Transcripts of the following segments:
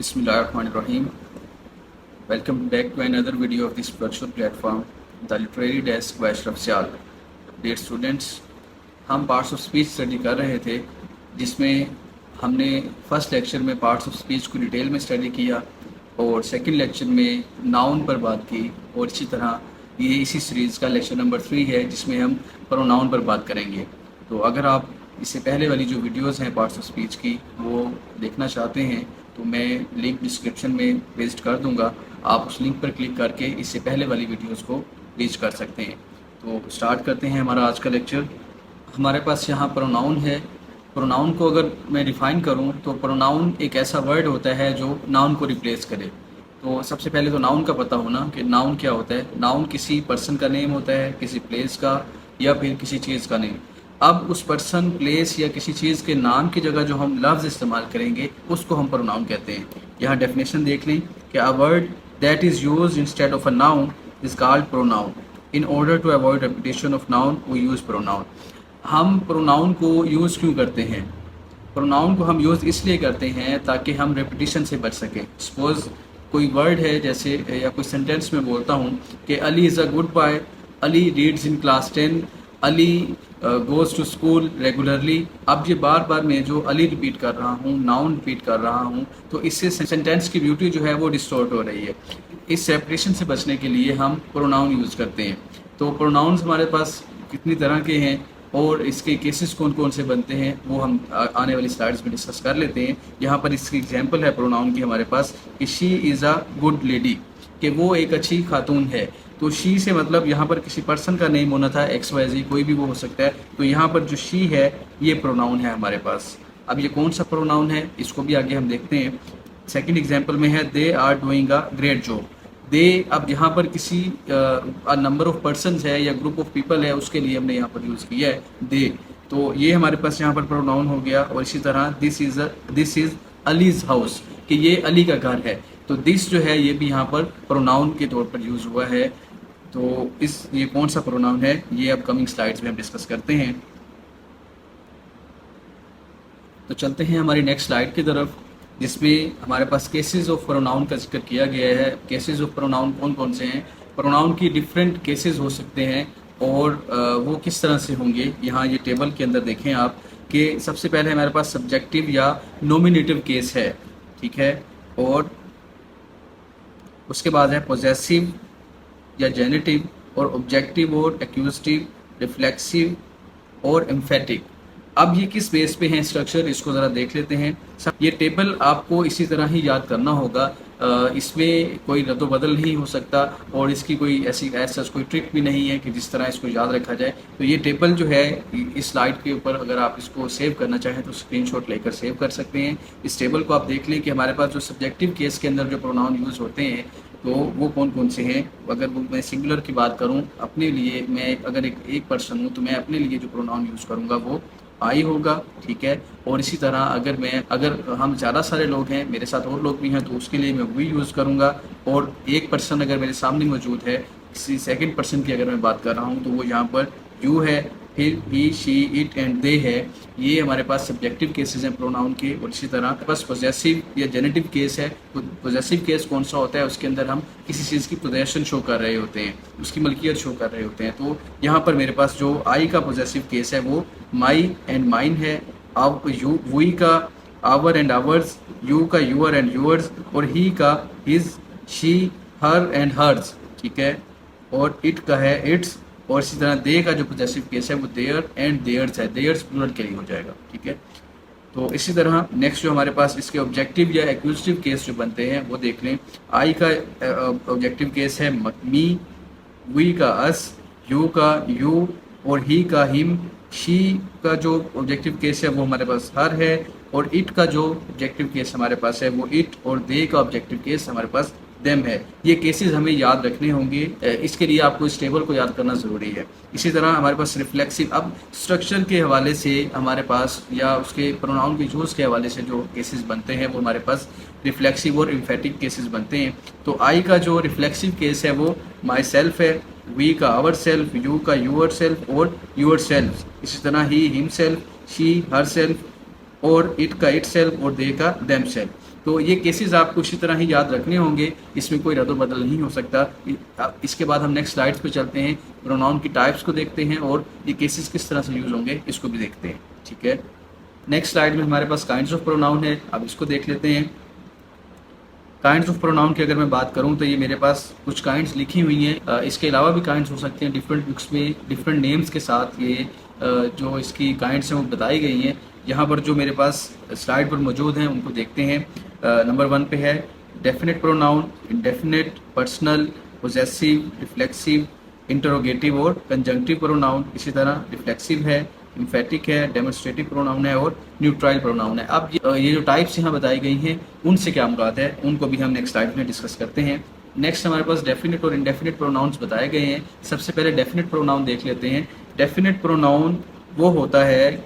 Bismillahirrahmanirrahim. Welcome back to another video of this virtual platform, The Literary Desk by Ashraf Syal. Dear students, हम parts of speech study कर रहे थे, जिसमें हमने first lecture में parts of speech को detail में study किया और सेकंड लेक्चर में नाउन पर बात की, और इसी तरह ये इसी सीरीज़ का लेक्चर नंबर 3 है जिसमें हम प्रोनाउन पर बात करेंगे। तो अगर आप इससे पहले वाली जो वीडियोस हैं पार्ट्स ऑफ स्पीच की वो देखना चाहते हैं तो मैं लिंक डिस्क्रिप्शन में पेस्ट कर दूंगा, आप उस लिंक पर क्लिक करके इससे पहले वाली वीडियोस को रीच कर सकते हैं। तो स्टार्ट करते हैं हमारा आज का लेक्चर। हमारे पास यहाँ प्रोनाउन है। प्रोनाउन को अगर मैं डिफ़ाइन करूँ तो प्रोनाउन एक ऐसा वर्ड होता है जो नाउन को रिप्लेस करे। तो सबसे पहले तो नाउन का पता होना कि नाउन क्या होता है। नाउन किसी पर्सन का नेम होता है, किसी प्लेस का, या फिर किसी चीज़ का नेम। अब उस पर्सन, प्लेस या किसी चीज़ के नाम की जगह जो हम लफ्ज़ इस्तेमाल करेंगे उसको हम प्रोनाउन कहते हैं। यहाँ डेफिनेशन देख लें कि a word that is used instead of a noun is called pronoun. In order to avoid repetition of noun we use pronoun. हम प्रोनाउन को यूज़ क्यों करते हैं? प्रोनाउन को हम यूज़ इसलिए करते हैं ताकि हम रेपिटेशन से बच सकें। सपोज़ कोई वर्ड है जैसे, या कोई सेंटेंस में बोलता हूँ कि Ali is a good boy, Ali reads in class 10, Ali goes to school regularly. अब ये बार बार मैं जो अली रिपीट कर रहा हूँ, नाउन रिपीट कर रहा हूँ, तो इससे सेंटेंस की ब्यूटी जो है वो डिस्टॉर्ट हो रही है। इस सेपरेशन से बचने के लिए हम प्रोनाउन यूज़ करते हैं। तो प्रोनाउंस हमारे पास कितनी तरह के हैं और इसके केसेस कौन कौन से बनते हैं वो हम आने वाली स्लाइड्स में डिस्कस कर लेते हैं। यहाँ पर इसकी एग्जांपल है प्रोनाउन की हमारे पास कि she is a good lady, कि वो एक अच्छी खातून है। तो शी से मतलब यहाँ पर किसी पर्सन का नेम होना था, XYZ, कोई भी वो हो सकता है। तो यहाँ पर जो शी है ये प्रोनाउन है हमारे पास। अब ये कौन सा प्रोनाउन है इसको भी आगे हम देखते हैं। सेकंड एग्जांपल में है they are doing a great job. They, अब यहाँ पर किसी नंबर ऑफ पर्सनस है या ग्रुप ऑफ पीपल है, उसके लिए हमने यहाँ पर यूज़ किया है दे। तो ये हमारे पास यहाँ पर प्रोनाउन हो गया। और इसी तरह दिस इज़ अलीज हाउस, कि ये अली का घर है। तो दिस जो है ये भी यहाँ पर प्रोनाउन के तौर पर यूज़ हुआ है। तो ये कौन सा प्रोनाउन है ये अब कमिंग स्लाइड्स में हम डिस्कस करते हैं। तो चलते हैं हमारी नेक्स्ट स्लाइड की तरफ, जिसमें हमारे पास केसेस ऑफ प्रोनाउन का जिक्र किया गया है। केसेस ऑफ प्रोनाउन कौन कौन से हैं? प्रोनाउन की डिफरेंट केसेस हो सकते हैं और वो किस तरह से होंगे। यहाँ ये टेबल के अंदर देखें आप कि सबसे पहले हमारे पास सब्जेक्टिव या नॉमिनेटिव केस है, ठीक है, और उसके बाद है पोजेसिव या जेनेटिव, और ऑब्जेक्टिव और एक्यूजेटिव, रिफ्लेक्सिव और एम्फेटिक। अब ये किस बेस पे है स्ट्रक्चर, इसको ज़रा देख लेते हैं। ये टेबल आपको इसी तरह ही याद करना होगा, इसमें कोई रद्द बदल नहीं हो सकता और इसकी कोई ऐसा कोई ट्रिक भी नहीं है कि जिस तरह इसको याद रखा जाए। तो ये टेबल जो है इस स्लाइड के ऊपर अगर आप इसको सेव करना चाहें तो स्क्रीनशॉट लेकर सेव कर सकते हैं। इस टेबल को आप देख लें कि हमारे पास जो सब्जेक्टिव केस के अंदर जो प्रोनाउन यूज़ होते हैं तो वो कौन कौन से हैं। अगर मैं सिंगुलर की बात करूं अपने लिए, मैं अगर एक पर्सन हूं तो मैं अपने लिए जो प्रोनाउन यूज़ करूंगा वो आई होगा, ठीक है। और इसी तरह अगर हम ज़्यादा सारे लोग हैं, मेरे साथ और लोग भी हैं, तो उसके लिए मैं वी यूज़ करूंगा। और एक पर्सन अगर मेरे सामने मौजूद है, किसी सेकंड पर्सन की अगर मैं बात कर रहा हूं तो वो यहाँ पर यू है, फिर ही, शी, इट एंड दे है। ये हमारे पास सब्जेक्टिव केसेस हैं प्रोनाउन के। और इसी तरह बस पोजेसिव या जेनेटिव केस है। पोजेसिव केस कौन सा होता है? उसके अंदर हम किसी चीज़ की पोजेशन शो कर रहे होते हैं, उसकी मलकियत शो कर रहे होते हैं। तो यहाँ पर मेरे पास जो आई का पोजेसिव केस है वो माई एंड माइन है। अब यू, वी का आवर एंड आवर्स, यू का यूअर एंड यूअर्स, और ही का his, she, her and hers, ठीक है। और इट का है इट्स। और इसी तरह दे का जो पोजेसिव केस है वो देयर एंड देयर्स है। देयर्स प्लूरल के लिए हो जाएगा, ठीक है। तो इसी तरह नेक्स्ट जो हमारे पास इसके ऑब्जेक्टिव या एक्यूजेटिव केस जो बनते हैं वो देख लें। आई का ऑब्जेक्टिव केस है मी, वी का अस, यू का यू, और ही का हिम। शी का जो ऑब्जेक्टिव केस है वो हमारे पास हर है। और इट का जो ऑब्जेक्टिव केस हमारे पास है वो इट। और दे का ऑब्जेक्टिव केस हमारे पास देम है। ये केसेस हमें याद रखने होंगे, इसके लिए आपको इस टेबल को याद करना ज़रूरी है। इसी तरह हमारे पास रिफ्लेक्सिव, अब स्ट्रक्चर के हवाले से हमारे पास या उसके प्रोनाउन के यूज़ के हवाले से जो केसेस बनते हैं वो हमारे पास रिफ्लेक्सिव और एम्फेटिक केसेस बनते हैं। तो आई का जो रिफ्लेक्सिव केस है वो माई सेल्फ है, वी का आवर सेल्फ, यू का यूअर सेल्फ और यूअर सेल्फ। इसी तरह ही himself, she herself, और इट का इट सेल्फ, और दे का देम सेल्फ। तो ये केसेस आपको इसी तरह ही याद रखने होंगे, इसमें कोई रद्द बदल नहीं हो सकता। इसके बाद हम नेक्स्ट स्लाइड्स पे चलते हैं, प्रोनाउन की टाइप्स को देखते हैं और ये केसेस किस तरह से यूज़ होंगे इसको भी देखते हैं, ठीक है। नेक्स्ट स्लाइड में हमारे पास काइंड्स ऑफ प्रोनाउन है, अब इसको देख लेते हैं। काइंड्स ऑफ प्रोनाउन की अगर मैं बात करूं तो ये मेरे पास कुछ काइंड्स लिखी हुई हैं। इसके अलावा भी काइंड्स हो सकते हैं, डिफरेंट बुक्स में डिफरेंट नेम्स के साथ ये जो इसकी काइंड्स हैं वो बताई गई हैं। यहाँ पर जो मेरे पास स्लाइड पर मौजूद हैं उनको देखते हैं। नंबर 1 पे है definite pronoun, indefinite, personal, possessive, reflexive, interrogative और कंजंक्टिव प्रोनाउन। इसी तरह रिफ्लेक्सिव है, इम्फेटिक है, डेमोन्स्ट्रेटिव प्रोनाउन है और न्यूट्राइल प्रोनाउन है। अब ये जो टाइप्स यहाँ बताई गई हैं उनसे क्या मुराद है उनको भी हम नेक्स्ट स्लाइड में डिस्कस करते हैं। नेक्स्ट हमारे पास डेफिनेट और इंडेफिनेट प्रोनाउंस बताए गए हैं। सबसे पहले डेफिनेट प्रोनाउन देख लेते हैं। डेफिनेट प्रोनाउन वो होता है,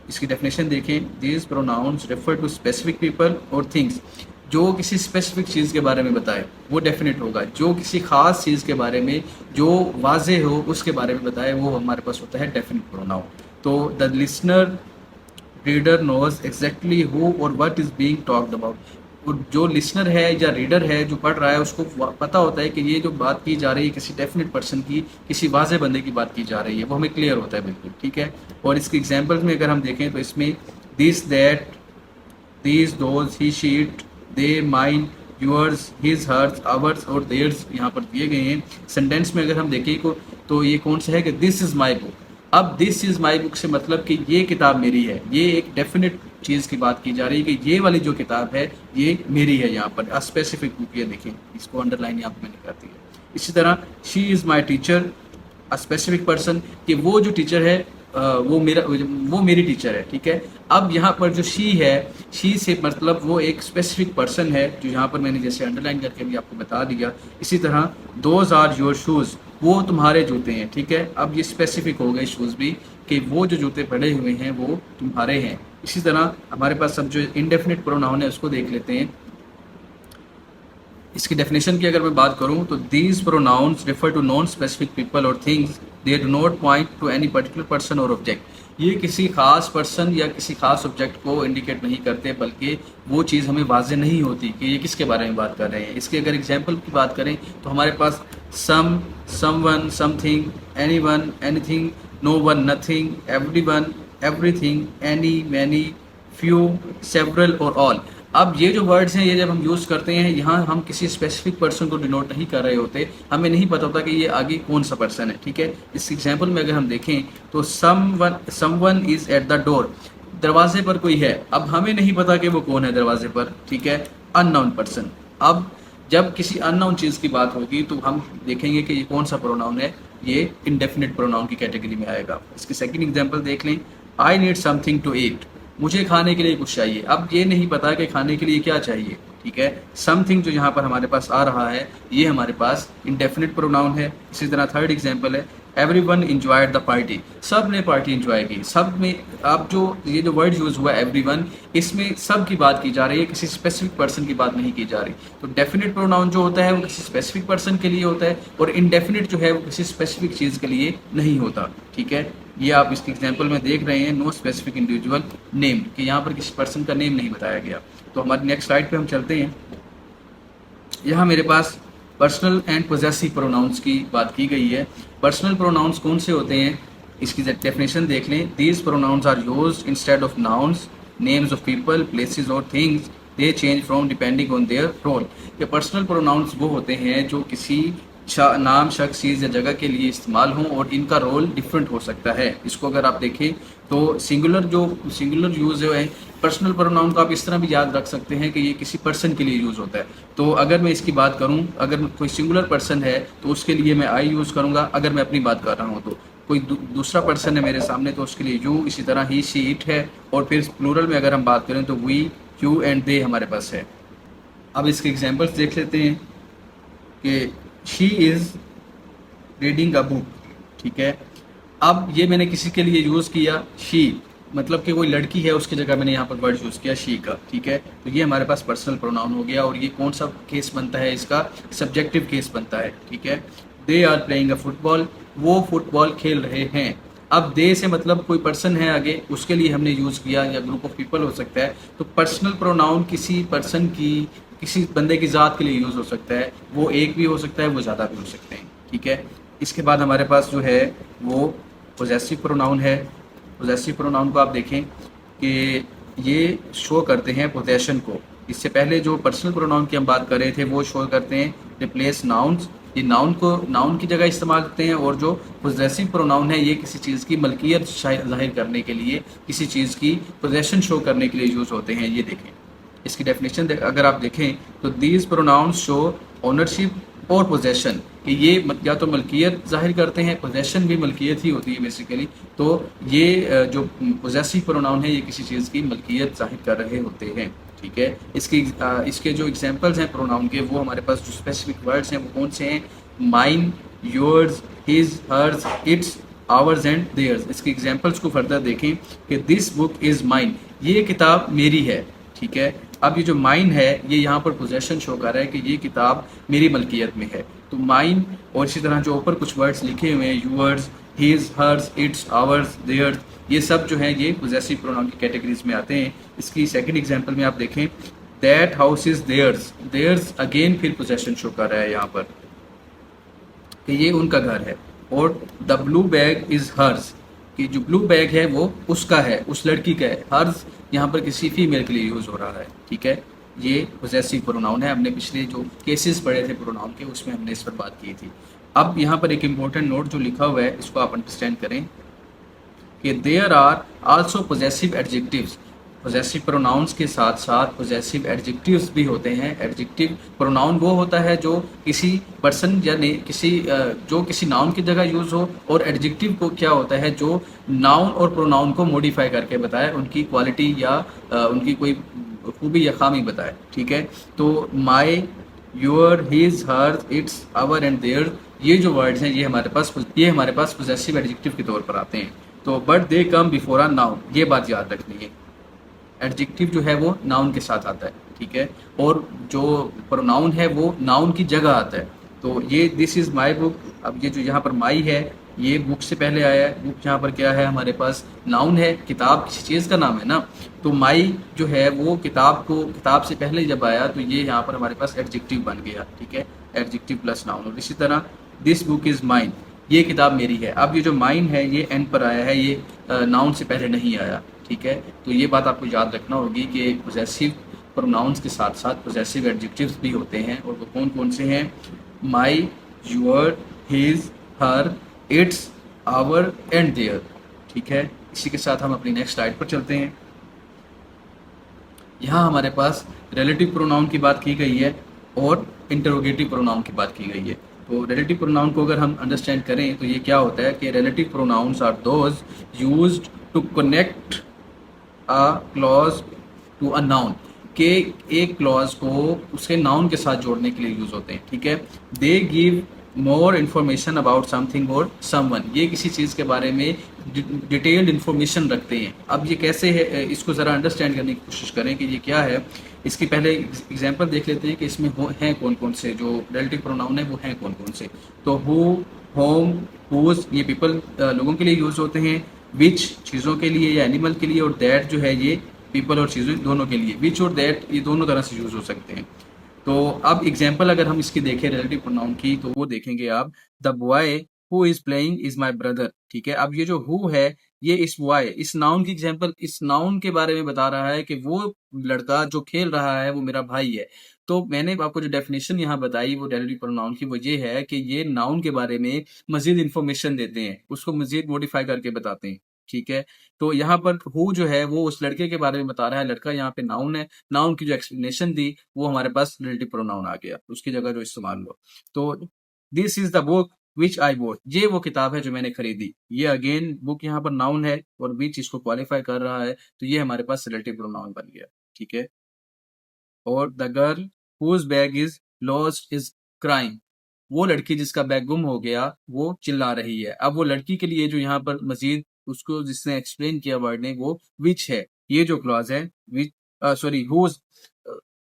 इसकी डेफिनेशन देखें, these pronouns refer to specific people और थिंग्स। जो किसी स्पेसिफिक चीज़ के बारे में बताए वो डेफिनेट होगा। जो किसी खास चीज़ के बारे में जो वाजे हो उसके बारे में बताए वो हमारे पास होता है डेफिनेट प्रोनाउन। तो the listener reader knows exactly who और what is being talked about. जो लिसनर है या रीडर है जो पढ़ रहा है उसको पता होता है कि ये जो बात की जा रही है किसी डेफिनेट पर्सन की, किसी वाजे बंदे की बात की जा रही है, वो हमें क्लियर होता है बिल्कुल, ठीक है। और इसके एग्जाम्पल्स में अगर हम देखें तो इसमें this, that, these, those, he, she, it, they, mine, yours, his, hers, ours और देयर्स यहाँ पर दिए गए हैं। सेंटेंस में अगर हम देखें तो ये कौन सा है कि दिस इज़ माई बुक। अब दिस इज़ माई बुक से मतलब कि ये किताब मेरी है, ये एक डेफिनेट चीज़ की बात की जा रही है कि ये वाली जो किताब है ये मेरी है। यहाँ पर स्पेसिफिक बुक, ये देखें, इसको अंडरलाइन यहाँ पर मैंने कर दी है। इसी तरह she is my teacher, a specific person, कि वो जो टीचर है वो मेरी टीचर है, ठीक है। अब यहाँ पर जो शी है, शी से मतलब वो एक स्पेसिफिक पर्सन है जो यहाँ पर मैंने जैसे अंडरलाइन करके भी आपको बता दिया। इसी तरह दोज आर योर शूज़, वो तुम्हारे जूते हैं, ठीक है। अब ये स्पेसिफिक हो गए शूज़ भी कि वो जो जूते पड़े हुए हैं वो तुम्हारे हैं। इसी तरह हमारे पास सब जो इंडेफिनिट प्रोनाउन है उसको देख लेते हैं। इसकी डेफिनेशन की अगर मैं बात करूं तो these pronouns refer to non specific people और things, they do not point to any particular person और ऑब्जेक्ट। ये किसी खास पर्सन या किसी खास ऑब्जेक्ट को इंडिकेट नहीं करते, बल्कि वो चीज़ हमें वाजे नहीं होती कि ये किसके बारे में बात कर रहे हैं। इसके अगर एग्जाम्पल की बात करें तो हमारे पास some, someone, something, anyone, anything, no one, nothing, everyone, everything, any, many, few, several और ऑल। अब ये जो वर्ड्स हैं ये जब हम यूज़ करते हैं यहाँ हम किसी स्पेसिफिक पर्सन को डिनोट नहीं कर रहे होते, हमें नहीं पता होता कि ये आगे कौन सा पर्सन है, ठीक है। इस एग्जाम्पल में अगर हम देखें तो someone is eight the door, दरवाजे पर कोई है। अब हमें नहीं पता कि वो कौन है दरवाजे पर, ठीक है, अननोन पर्सन। अब जब किसी अननोन चीज़ की बात होगी तो हम देखेंगे कि ये कौन सा प्रोनाउन है, ये इंडेफिनिट प्रोनाउन की कैटेगरी में आएगा। इसकी सेकंड एग्जांपल देख लें, I need something to eat, मुझे खाने के लिए कुछ चाहिए। अब ये नहीं पता कि खाने के लिए क्या चाहिए, ठीक है। समथिंग जो यहाँ पर हमारे पास आ रहा है ये हमारे पास इंडेफिनिट प्रोनाउन है। इसी तरह थर्ड एग्जांपल है, एवरीवन एंजॉयड द पार्टी, सब ने पार्टी एंजॉय की। सब में अब जो ये जो वर्ड यूज़ हुआ एवरीवन, इसमें सब की बात की जा रही है, किसी स्पेसिफिक पर्सन की बात नहीं की जा रही। तो डेफिनेट प्रोनाउन जो होता है वो किसी स्पेसिफिक पर्सन के लिए होता है और इंडेफिनिट जो है वो किसी स्पेसिफिक चीज़ के लिए नहीं होता, ठीक है। ये आप इसके एग्जाम्पल में देख रहे हैं, नो स्पेसिफिक इंडिविजुअल नेम, कि यहाँ पर किसी पर्सन का नेम नहीं बताया गया। तो हमारी नेक्स्ट स्लाइड पे हम चलते हैं। यहाँ मेरे पास पर्सनल एंड पोजेसिव प्रोनाउंस की बात की गई है। पर्सनल प्रोनाउंस कौन से होते हैं, इसकी डेफिनेशन देख लें। These pronouns are used instead of nouns, names of people, places और things, they change from depending on their role. ये पर्सनल प्रोनाउंस वो होते हैं जो किसी नाम, शख्स, चीज़ या जगह के लिए इस्तेमाल हों और इनका रोल डिफरेंट हो सकता है। इसको अगर आप देखें तो सिंगुलर यूज़ है पर्सनल प्रोनाउन को आप इस तरह भी याद रख सकते हैं कि ये किसी पर्सन के लिए यूज़ होता है। तो अगर मैं इसकी बात करूं, अगर कोई सिंगुलर पर्सन है तो उसके लिए मैं आई यूज़ करूंगा। अगर मैं अपनी बात कर रहा हूं तो कोई दूसरा पर्सन है मेरे सामने तो उसके लिए यू। इसी तरह ही, शी, इट है। और फिर प्लूरल में अगर हम बात करें तो वी, यू एंड दे हमारे पास है। अब इसके एग्जाम्पल्स देख लेते हैं कि she is reading a book, ठीक है। अब ये मैंने किसी के लिए यूज़ किया शी, मतलब कि कोई लड़की है उसकी जगह मैंने यहाँ पर वर्ड यूज़ किया शी का, ठीक है। तो ये हमारे पास पर्सनल प्रोनाउन हो गया और ये कौन सा केस बनता है, इसका सब्जेक्टिव केस बनता है, ठीक है। They are playing a football, वो फुटबॉल खेल रहे हैं। अब दे से मतलब कोई पर्सन है आगे, उसके लिए हमने यूज़ किया, या ग्रुप ऑफ पीपल हो सकता है। तो पर्सनल प्रोनाउन किसी पर्सन की, किसी बंदे की ज़ात के लिए यूज़ हो सकता है। वो एक भी हो सकता है, वो ज़्यादा भी हो सकते हैं, ठीक है। इसके बाद हमारे पास जो है वो पोजेसिव प्रोनाउन है। पोजेसिव प्रोनाउन को आप देखें कि ये शो करते हैं पोजेशन को। इससे पहले जो पर्सनल प्रोनाउन की हम बात कर रहे थे वो शो करते हैं रिप्लेस नाउन्स, ये नाउन को नाउन की जगह इस्तेमाल करते हैं। और जो पोजेसिव प्रोनाउन है ये किसी चीज़ की मलकियत जाहिर करने के लिए, किसी चीज़ की पोजेशन शो करने के लिए यूज़ होते हैं। ये देखें, इसकी डेफिनेशन अगर आप देखें तो दीज प्रोनाउंस शो ओनरशिप और पोजेशन, कि ये या तो मलकियत जाहिर करते हैं, पोजेशन भी मलकियत ही होती है बेसिकली। तो ये जो पोजेसिव प्रोनाउन है ये किसी चीज़ की मलकियत जाहिर कर रहे होते हैं, ठीक है। इसके जो एग्जांपल्स हैं प्रोनाउन के, वो हमारे पास जो स्पेसिफिक वर्ड्स हैं वो कौन से हैं? Mine, yours, his, hers, its, ours and theirs. इसके एग्जांपल्स को फर्दर देखें कि दिस बुक इज़ माइन, ये किताब मेरी है, ठीक है। अब ये जो माइन है ये यहाँ पर पोजेशन शो कर रहा है कि ये किताब मेरी मलकियत में है। तो माइन, और इसी तरह जो ऊपर कुछ वर्ड्स लिखे हुए हैं, yours, his, hers, its, ours, theirs, ये सब जो है ये पोजेसिव प्रोनाउन की कैटेगरीज में आते हैं। इसकी सेकंड एग्जांपल में आप देखें, that house is theirs, theirs again फिर पोजेशन शो कर रहा है यहाँ पर कि ये उनका घर है। और the blue bag is hers, कि जो ब्लू बैग है वो उसका है, उस लड़की का है। हर्स यहाँ पर किसी फीमेल के लिए यूज हो रहा है, ठीक है। ये पोजेसिव प्रोनाउन है। हमने पिछले जो केसेस पढ़े थे प्रोनाउन के उसमें हमने इस पर बात की थी। अब यहाँ पर एक इम्पोर्टेंट नोट जो लिखा हुआ है इसको आप अंडरस्टैंड करें कि there are also possessive adjectives, possessive pronouns के साथ साथ पोजेसिव एडजेक्टिव्स भी होते हैं। एडजेक्टिव प्रोनाउन वो होता है जो किसी पर्सन या जो किसी नाउन की जगह यूज हो, और एडजेक्टिव को क्या होता है जो नाउन और प्रोनाउन को मॉडिफाई करके बताए, उनकी क्वालिटी या उनकी कोई खूबी या खामी बताए, ठीक है। तो my, your, his, hers, its, our and their, ये जो वर्ड्स हैं ये हमारे पास पोजेसिव एडजेक्टिव के तौर पर आते हैं। तो but they come before a noun, ये बात याद रखनी है। एडजेक्टिव जो है वो नाउन के साथ आता है, ठीक है। और जो प्रोनाउन है वो नाउन की जगह आता है। तो ये दिस इज़ माई बुक, अब ये जो यहाँ पर माई है ये बुक से पहले आया है। बुक यहाँ पर क्या है, हमारे पास नाउन है, किताब किसी चीज़ का नाम है ना। तो माई जो है वो किताब से पहले जब आया तो ये यहाँ पर हमारे पास एडजेक्टिव बन गया, ठीक है। Adjective plus noun. और इसी तरह दिस बुक इज़ माइन, ये किताब मेरी है। अब ये जो माइन है ये एंड पर आया है, ये नाउन से पहले नहीं आया, ठीक है। तो ये बात आपको याद रखना होगी कि पोजेसिव प्रोनाउंस के साथ साथ पोजेसिव एडजेक्टिव्स भी होते हैं। और वो कौन कौन से हैं? My, your, his, her, its, our and their, ठीक है। इसी के साथ हम अपनी नेक्स्ट स्लाइड पर चलते हैं। यहाँ हमारे पास रिलेटिव प्रोनाउन की बात की गई है और इंटरोगेटिव प्रोनाउन की बात की गई है। तो रिलेटिव प्रोनाउन को अगर हम अंडरस्टैंड करें तो ये क्या होता है कि relative pronouns are those used to connect a clause to a noun, के एक क्लॉज को उसके नाउन के साथ जोड़ने के लिए यूज होते हैं, ठीक है। They give more information about something और समवन, ये किसी चीज़ के बारे में डिटेल्ड इन्फॉर्मेशन रखते हैं। अब ये कैसे है, इसको ज़रा अंडरस्टैंड करने की कोशिश करें कि ये क्या है। इसकी पहले एग्जांपल देख लेते हैं कि इसमें हैं कौन कौन से जो रिलेटिव प्रोनाउन है वो हैं कौन कौन से। तो हु, होम, हुज, ये पीपल लोगों के लिए यूज होते हैं। विच चीज़ों के लिए या एनिमल के लिए। और दैट जो है ये पीपल और चीज़ों दोनों के लिए। विच और दैट ये दोनों तरह से यूज हो सकते हैं। तो अब एग्जाम्पल अगर हम इसकी देखें रिलेटिव प्रोनाउन की, तो वो देखेंगे आप, the boy who is playing is my brother, ठीक है। अब ये जो हु है ये इस बॉय, इस नाउन की एग्जाम्पल, इस नाउन के बारे में बता रहा है कि वो लड़का जो खेल रहा है वो मेरा भाई है। तो मैंने आपको जो डेफिनेशन यहाँ बताई वो रिलेटिव प्रोनाउन की, वो ये है कि ये नाउन के बारे में मजीद इन्फॉर्मेशन देते हैं, उसको मजीद मॉडिफाई करके बताते हैं, ठीक है। तो यहाँ पर हु जो है वो उस लड़के के बारे में बता रहा है, लड़का यहाँ पे नाउन है। नाउन की जो एक्सप्लेनेशन दी वो हमारे पास रिलेटिव प्रोनाउन आ गया, उसकी जगह जो इस्तेमाल हुआ। तो this is the book which I boat, ये वो किताब है जो मैंने खरीदी। ये अगेन बुक यहाँ पर नाउन है और विच इसको क्वालिफाई कर रहा है, तो ये हमारे पास रिलेटिव प्रोनाउन बन गया, ठीक है। और the girl whose bag is lost is crying, वो लड़की जिसका बैग गुम हो गया वो चिल्ला रही है। अब वो लड़की के लिए जो यहाँ पर मजीद उसको जिसने एक्सप्लेन किया वर्ड ने, वो विच है। ये जो क्लॉज है विच, सॉरी हुज,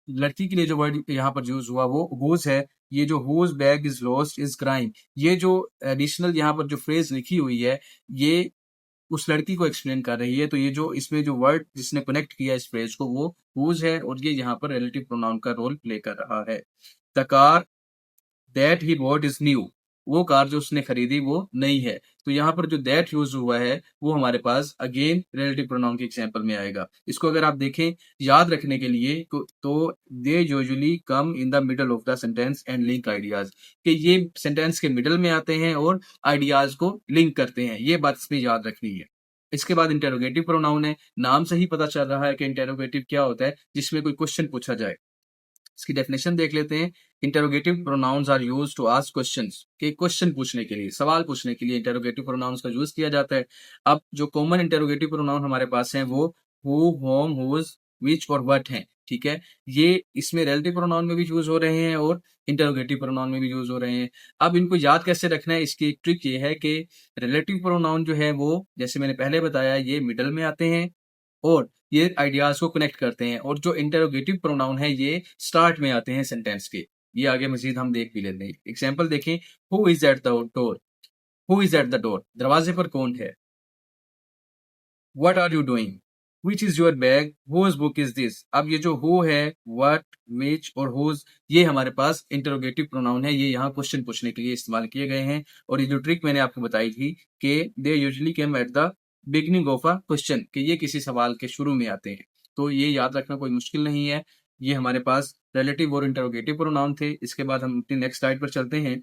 लड़की के लिए जो वर्ड यहाँ पर यूज हुआ वो हुज है। ये जो whose bag is lost is crying, ये जो एडिशनल यहाँ पर जो फ्रेज लिखी हुई है ये उस लड़की को एक्सप्लेन कर रही है, तो ये जो इसमें जो वर्ड जिसने कनेक्ट किया इस फ्रेज को वो हुज है, और ये यहाँ पर रिलेटिव प्रोनाउन का रोल प्ले कर रहा है। The car that he bought is new, वो कार जो उसने खरीदी वो नई है। तो यहाँ पर जो दैट यूज हुआ है वो हमारे पास अगेन रिलेटिव प्रोनाउन के एग्जांपल में आएगा। इसको अगर आप देखें याद रखने के लिए तो they usually come in the middle of the sentence and link ideas, कि ये सेंटेंस के मिडल में आते हैं और आइडियाज को लिंक करते हैं, ये बात इसमें याद रखनी है। इसके बाद इंटेरोगेटिव प्रोनाउन है। नाम से ही पता चल रहा है कि इंटेरोगेटिव क्या होता है, जिसमें कोई क्वेश्चन पूछा जाए। इसकी डेफिनेशन देख लेते हैं। Interrogative pronouns are used to ask questions, के क्वेश्चन पूछने के लिए, सवाल पूछने के लिए इंटेरोगेटिव प्रोनाउंस का यूज किया जाता है। अब जो कॉमन इंटेरोगेटिव प्रोनाउन हमारे पास हैं वो हु, होम, हुज, विच और व्हाट हैं। ठीक है, ये इसमें रिलेटिव प्रोनाउन में भी यूज हो रहे हैं और इंटेरोगेटिव प्रोनाउन में भी यूज हो रहे हैं। अब इनको याद कैसे रखना है, इसकी एक ट्रिक ये है कि रिलेटिव प्रोनाउन जो है वो, जैसे मैंने पहले बताया, ये मिडल में आते हैं और ये आइडियाज को कनेक्ट करते हैं, और जो इंटेरोगेटिव प्रोनाउन है ये स्टार्ट में आते हैं सेंटेंस के। ये आगे मजीद हम देख भी लेते हैं। एग्जाम्पल देखें, who is at the door, who is at the door, दरवाजे पर कौन है। What are you doing, which is your bag, whose book is this. अब ये जो हु है, व्हाट, विच और हुज, ये हमारे पास इंटरोगेटिव प्रोनाउन है, ये यहाँ क्वेश्चन पूछने के लिए इस्तेमाल किए गए हैं। और ये जो ट्रिक मैंने आपको बताई थी कि they usually came at the beginning of a question, कि ये किसी सवाल के शुरू में आते हैं। तो ये याद रखना कोई मुश्किल नहीं है। ये हमारे पास रिलेटिव और इंटरोगेटिव प्रोनाउन थे। इसके बाद हम अपनी नेक्स्ट स्लाइड पर चलते हैं,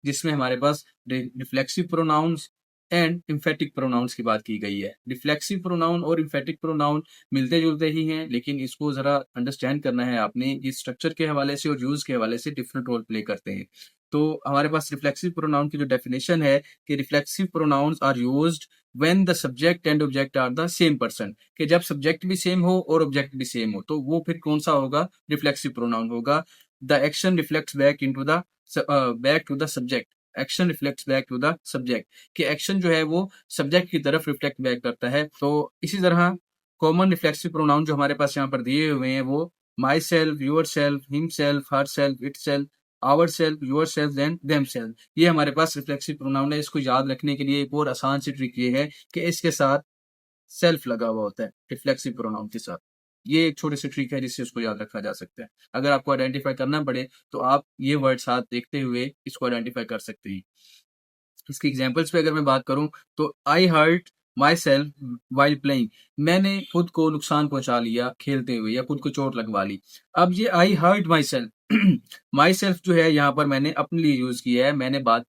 जिसमें हमारे पास reflexive pronouns and emphatic pronouns की बात की गई है। रिफ्लेक्सिव प्रोनाउन और इम्फेटिक प्रोनाउन मिलते जुलते ही हैं, लेकिन इसको जरा अंडरस्टैंड करना है आपने। इस स्ट्रक्चर के हवाले से और यूज के हवाले से डिफरेंट रोल प्ले करते हैं। तो हमारे पास रिफ्लेक्सिव प्रोनाउन की जो डेफिनेशन है कि reflexive pronouns are used when the subject and object are the same person, कि जब सब्जेक्ट भी सेम हो और ऑब्जेक्ट भी सेम हो तो वो फिर कौन सा होगा, रिफ्लेक्सिव प्रोनाउन होगा। The action reflects back into the back to the subject, action reflects back to the subject, कि एक्शन जो है वो सब्जेक्ट की तरफ रिफ्लेक्ट बैक करता है। तो इसी तरह कॉमन रिफ्लेक्सिव प्रोनाउन जो हमारे पास यहाँ पर दिए हुए हैं वो myself, yourself, himself, herself, itself, ourself, yourself and themself, ये हमारे पास रिफ्लेक्सिव प्रोनाउन है। इसको याद रखने के लिए एक और आसान सी ट्रिक ये है कि इसके साथ सेल्फ लगा हुआ होता है रिफ्लेक्सिव प्रोनाउन के साथ। ये एक छोटी सी ट्रिक है जिससे उसको याद रखा जा सकता है। अगर आपको आइडेंटिफाई करना पड़े तो आप ये वर्ड साथ देखते हुए इसको आइडेंटिफाई कर सकते हैं। इसकी एग्जांपल्स पे अगर मैं बात करूं तो I hurt myself while playing, मैंने खुद को नुकसान पहुंचा लिया खेलते हुए या खुद को चोट लगवा ली। अब ये I hurt myself, myself जो है यहाँ पर मैंने अपने लिए यूज किया है, मैंने बात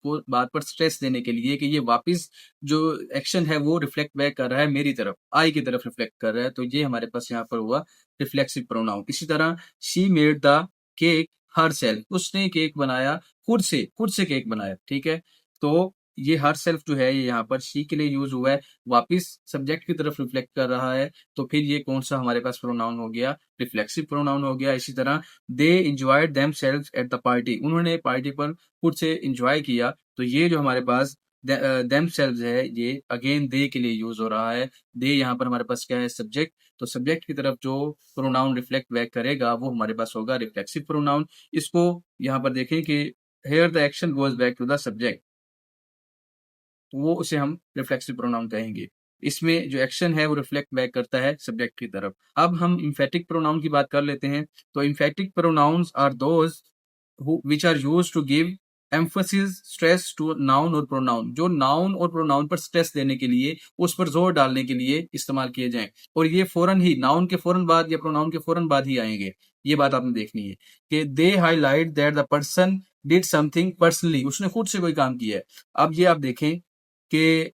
पर स्ट्रेस देने के लिए कि ये वापस जो एक्शन है वो रिफ्लेक्ट बैक कर रहा है मेरी तरफ, आई की तरफ रिफ्लेक्ट कर रहा है। तो ये हमारे पास यहाँ पर हुआ रिफ्लेक्सिव प्रोनाउन। इसी तरह she made the cake her self, उसने केक बनाया खुद से केक बनाया। ठीक है, तो ये हर सेल्फ जो है ये यहाँ पर शी के लिए यूज हुआ है, वापिस सब्जेक्ट की तरफ रिफ्लेक्ट कर रहा है। तो फिर ये कौन सा हमारे पास प्रोनाउन हो गया, रिफ्लेक्सिव प्रोनाउन हो गया। इसी तरह they enjoyed themselves at the party, उन्होंने पार्टी पर खुद से एंजॉय किया। तो ये जो हमारे पास देम सेल्व्स है ये अगेन दे के लिए यूज हो रहा है। दे यहाँ पर हमारे पास क्या है, सब्जेक्ट। तो सब्जेक्ट की तरफ जो प्रोनाउन रिफ्लेक्ट बैक करेगा वो हमारे पास होगा रिफ्लेक्सिव प्रोनाउन। इसको यहाँ पर देखें कि here the action goes back to the subject, तो वो उसे हम रिफ्लेक्सिव प्रोनाउन कहेंगे। इसमें जो एक्शन है वो रिफ्लेक्ट बैक करता है सब्जेक्ट की तरफ। अब हम इम्फेटिक प्रोनाउन की बात कर लेते हैं। तो emphatic pronouns are those which are used to give emphasis stress to noun और प्रोनाउन, जो नाउन और प्रोनाउन पर स्ट्रेस देने के लिए, उस पर जोर डालने के लिए इस्तेमाल किए जाएं। और ये फौरन ही नाउन के फौरन बाद या प्रोनाउन के फौरन बाद ही आएंगे। ये बात आपने देखनी है कि they highlight that the person did something personally, उसने खुद से कोई काम किया है। अब ये आप देखें कि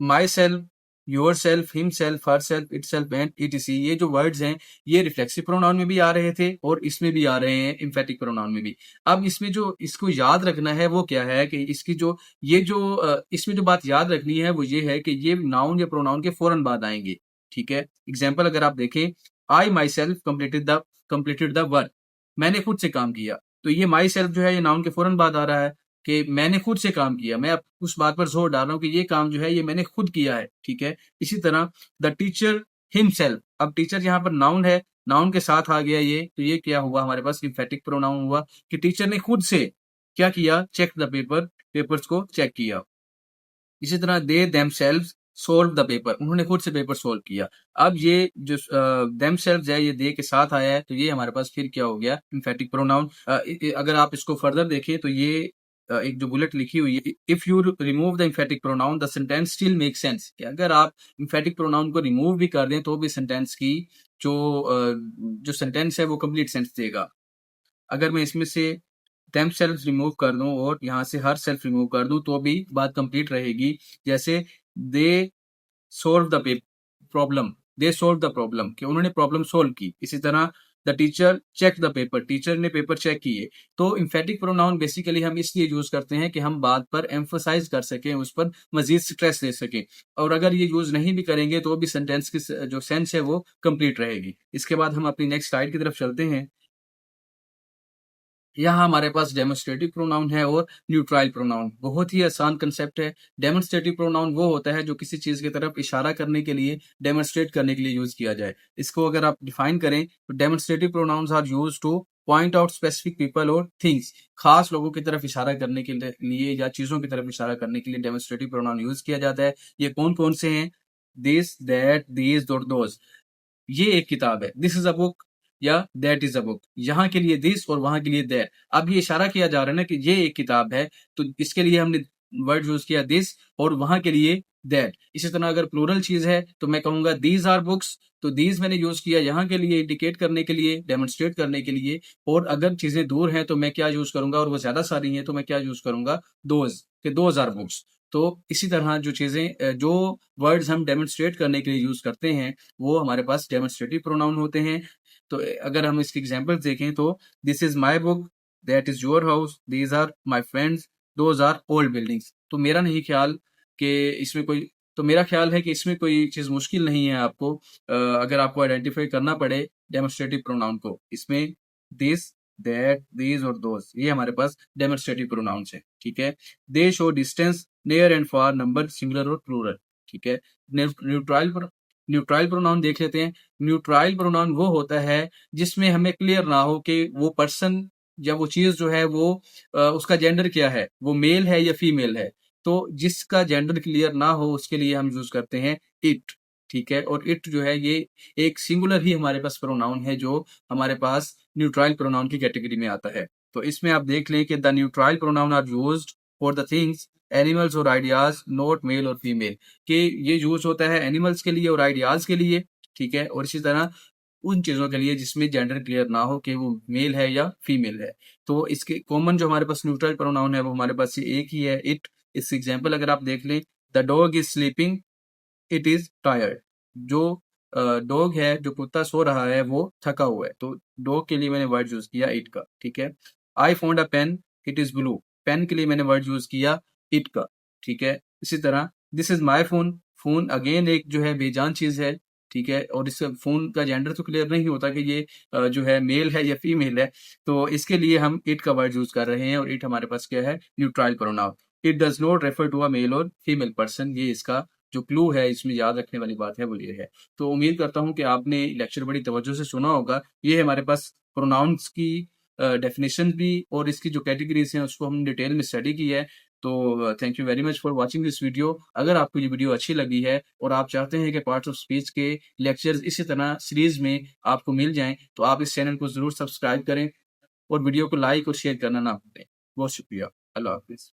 my self, yourself, himself, herself, it self and etc, ये जो वर्ड्स हैं ये रिफ्लेक्सिव प्रोनाउन में भी आ रहे थे और इसमें भी आ रहे हैं इम्फेटिक प्रोनाउन में भी। अब इसमें जो इसको याद रखना है वो क्या है कि इसकी जो ये जो इसमें जो बात याद रखनी है वो ये है कि ये नाउन या प्रोनाउन के फौरन बाद आएंगे। ठीक है, एग्जाम्पल अगर आप देखें, I myself completed the work, मैंने खुद से काम किया। तो ये माई सेल्फ जो है ये नाउन के फौरन बाद आ रहा है कि मैंने खुद से काम किया, मैं उस बात पर जोर डाल रहा हूँ कि ये काम जो है ये मैंने खुद किया है। ठीक है, इसी तरह द टीचर हिमसेल्फ, अब टीचर यहाँ पर नाउन है, नाउन के साथ आ गया ये, तो ये क्या हुआ हमारे पास, इम्फेटिक प्रोनाउन हुआ कि टीचर ने खुद से क्या किया, चेक द पेपर्स को चेक किया। इसी तरह they themselves solve the paper, उन्होंने खुद से पेपर सोल्व किया। अब ये जो देमसेल्व्स है, ये दे के साथ आया है, तो ये हमारे पास फिर क्या हो गया, एम्फेटिक प्रोनाउन। अगर आप इसको फर्दर देखें तो ये एक जो बुलेट लिखी हुई है, if you remove the emphatic pronoun the sentence still make sense, कि अगर आप एम्फेटिक प्रोनाउन को रिमूव भी कर दें तो भी सेंटेंस की जो जो सेंटेंस है वो कंप्लीट सेंस देगा। अगर मैं इसमें से देम सेल्फ रिमूव कर दूं और यहाँ से हर सेल्फ रिमूव कर दूं तो भी बात कंप्लीट रहेगी। जैसे they solve the problem, they solve the problem, कि उन्होंने प्रॉब्लम सोल्व की। इसी तरह the teacher check the paper, teacher ने पेपर चेक किए। तो इम्फेटिक प्रोनाउन बेसिकली हम इसलिए यूज करते हैं कि हम बात पर एम्फोसाइज कर सकें, उस पर मजीद स्ट्रेस दे सकें। और अगर ये यूज नहीं भी करेंगे तो भी सेंटेंस की जो सेंस है वो कंप्लीट रहेगी। इसके बाद हम अपनी नेक्स्ट स्लाइड की तरफ चलते हैं। यहाँ हमारे पास डेमोन्स्ट्रेटिव प्रोनाउन है और न्यूट्राइल प्रोनाउन। बहुत ही आसान कंसेप्ट है। डेमोन्स्ट्रेटिव प्रोनाउन वो होता है जो किसी चीज की तरफ इशारा करने के लिए, डेमोन्स्ट्रेट करने के लिए यूज किया जाए। इसको अगर आप डिफाइन करें तो demonstrative pronouns are used to point out specific people और थिंग्स। खास लोगों की तरफ इशारा करने के लिए या चीजों की तरफ इशारा करने के लिए डेमोन्स्ट्रेटिव प्रोनाउन यूज किया जाता है। ये कौन कौन से हैं? दिस, दैट, दीज और दोज। ये एक किताब है, दिस इज अ बुक, या दैट इज अ बुक। यहाँ के लिए दिस और वहां के लिए दैट। अब ये इशारा किया जा रहा है ना कि ये एक किताब है, तो इसके लिए हमने वर्ड यूज किया दिस, और वहां के लिए दैट। इसी तरह अगर प्लूरल चीज है तो मैं कहूंगा दीज आर बुक्स, तो दीज मैंने यूज किया यहाँ के लिए, इंडिकेट करने के लिए, डेमोन्स्ट्रेट करने के लिए। और अगर चीजें दूर हैं तो मैं क्या यूज करूंगा, और वो ज्यादा सारी हैं तो मैं क्या यूज करूंगा, दोज, कि दोज आर बुक्स। तो इसी तरह जो चीजें, जो वर्ड्स हम डेमोन्स्ट्रेट करने के लिए यूज करते हैं वो हमारे पास डेमोन्स्ट्रेटिव प्रोनाउन होते हैं। तो अगर हम इसके एग्जांपल्स देखें तो this is my book, that is your house, these are my friends, those are old buildings. तो मेरा नहीं ख्याल कि इसमें कोई तो मेरा ख्याल है कि इसमें कोई चीज मुश्किल नहीं है आपको। अगर आपको आइडेंटिफाई करना पड़े डेमोन्स्ट्रेटिव प्रोनाउन को, इसमें दिस, दैट, दीज और दोज, ये हमारे पास डेमोन्स्ट्रेटिव प्रोनाउंस है। ठीक है। दे show distance, near and far, number, singular और प्लूरल। ठीक है। न्यूट्रल न्यूट्रल प्रोनाउन देख लेते हैं। न्यूट्रल प्रोनाउन वो होता है जिसमें हमें क्लियर ना हो कि वो पर्सन या वो चीज जो है वो उसका जेंडर क्या है, वो मेल है या फीमेल है। तो जिसका जेंडर क्लियर ना हो उसके लिए हम यूज करते हैं इट। ठीक है। और इट जो है ये एक सिंगुलर ही हमारे पास प्रोनाउन है जो हमारे पास न्यूट्रल प्रोनाउन की कैटेगरी में आता है। तो इसमें आप देख लें कि the neutral pronoun are used for the things, animals और आइडियाज, नॉट मेल और फीमेल। कि ये यूज होता है एनिमल्स के लिए और आइडियाज के लिए। ठीक है। और इसी तरह उन चीजों के लिए जिसमें जेंडर क्लियर ना हो कि वो मेल है या फीमेल है। तो इसके कॉमन जो हमारे पास न्यूट्रल प्रोनाउन है वो हमारे पास ये एक ही है, इट। इस एग्जांपल अगर आप देख लें, the dog is sleeping, it is tired. जो डॉग है, जो कुत्ता सो रहा है, वो थका हुआ है। तो डॉग के लिए मैंने वर्ड यूज किया इट का। ठीक है। I found a pen, it is blue. Pen के लिए मैंने वर्ड यूज किया इट का। ठीक है। इसी तरह this is my phone, phone again एक जो है बेजान चीज है। ठीक है। और इस फोन का जेंडर तो क्लियर नहीं होता कि ये जो है मेल है या फीमेल है। तो इसके लिए हम इट का वर्ड यूज कर रहे हैं, और इट हमारे पास क्या है, neutral pronoun. It does not refer to a male और फीमेल पर्सन। ये इसका जो क्लू है, इसमें याद रखने वाली बात है वो ये है। तो उम्मीद करता हूँ कि आपने लेक्चर बड़ी तवज्जो से सुना होगा। ये हमारे पास प्रोनाउंस की डेफिनेशन भी और इसकी जो कैटेगरीज हैं उसको हम डिटेल में स्टडी की है। तो thank you very much for watching this video. अगर आपको ये वीडियो अच्छी लगी है और आप चाहते हैं कि पार्ट्स ऑफ स्पीच के लेक्चर्स इसी तरह सीरीज में आपको मिल जाएं तो आप इस चैनल को जरूर सब्सक्राइब करें और वीडियो को लाइक और शेयर करना ना भूलें। बहुत शुक्रिया। अल्लाह हाफिज।